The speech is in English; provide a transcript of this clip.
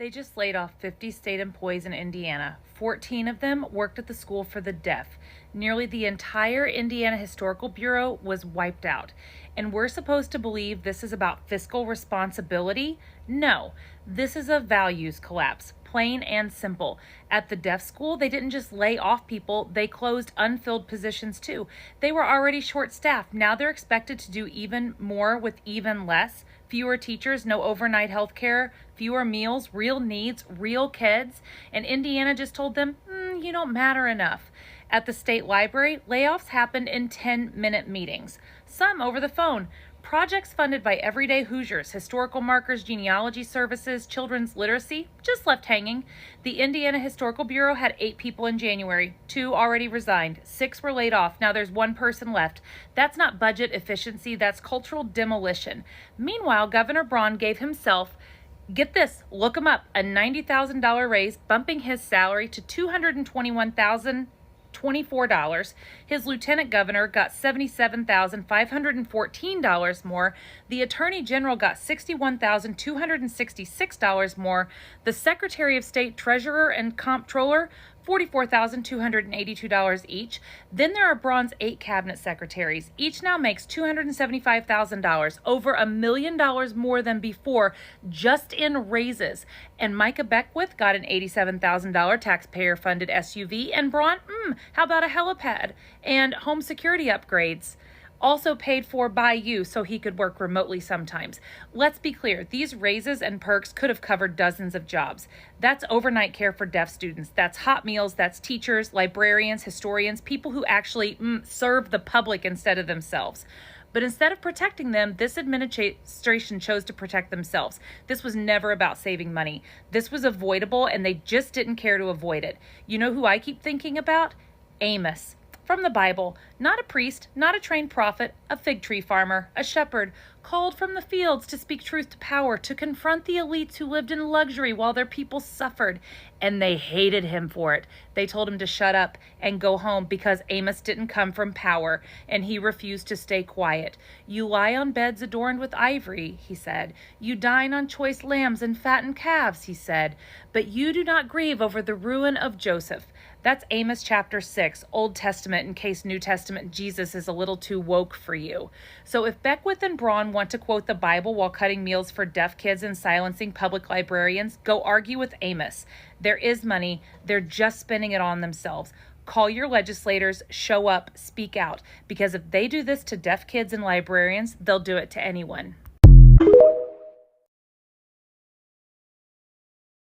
They just laid off 50 state employees in Indiana. 14 of them worked at the school for the deaf. Nearly the entire Indiana Historical Bureau was wiped out. And we're supposed to believe this is about fiscal responsibility? No, this is a values collapse. Plain and simple. At the deaf school, they didn't just lay off people, they closed unfilled positions too. They were already short-staffed. Now they're expected to do even more with even less. Fewer teachers, no overnight health care, fewer meals, real needs, real kids. And Indiana just told them, you don't matter enough. At the state library, layoffs happened in 10-minute meetings, some over the phone. Projects funded by everyday Hoosiers, historical markers, genealogy services, children's literacy, just left hanging. The Indiana Historical Bureau had 8 people in January. 2 already resigned. 6 were laid off. Now there's 1 person left. That's not budget efficiency, that's cultural demolition. Meanwhile, Governor Braun gave himself, get this, look him up, a $90,000 raise, bumping his salary to $221,024. His lieutenant governor got $77,514 more. The attorney general got $61,266 more. The secretary of state, treasurer, and comptroller, $44,282 each. Then there are Braun's 8 cabinet secretaries. Each now makes $275,000, over $1 million more than before, just in raises. And Micah Beckwith got an $87,000 taxpayer-funded SUV. And Braun, how about a helipad and home security upgrades? Also paid for by you so he could work remotely sometimes. Let's be clear, these raises and perks could have covered dozens of jobs. That's overnight care for deaf students. That's hot meals. That's teachers, librarians, historians, people who actually serve the public instead of themselves. But instead of protecting them, this administration chose to protect themselves. This was never about saving money. This was avoidable, and they just didn't care to avoid it. You know who I keep thinking about? Amos. From the Bible, not a priest, not a trained prophet, a fig tree farmer, a shepherd, called from the fields to speak truth to power, to confront the elites who lived in luxury while their people suffered. And they hated him for it. They told him to shut up and go home because Amos didn't come from power, and he refused to stay quiet. You lie on beds adorned with ivory, he said. You dine on choice lambs and fattened calves, he said. But you do not grieve over the ruin of Joseph. That's Amos chapter 6, Old Testament, in case New Testament Jesus is a little too woke for you. So if Beckwith and Braun want to quote the Bible while cutting meals for deaf kids and silencing public librarians, go argue with Amos. There is money. They're just spending it on themselves. Call your legislators, show up, speak out. Because if they do this to deaf kids and librarians, they'll do it to anyone.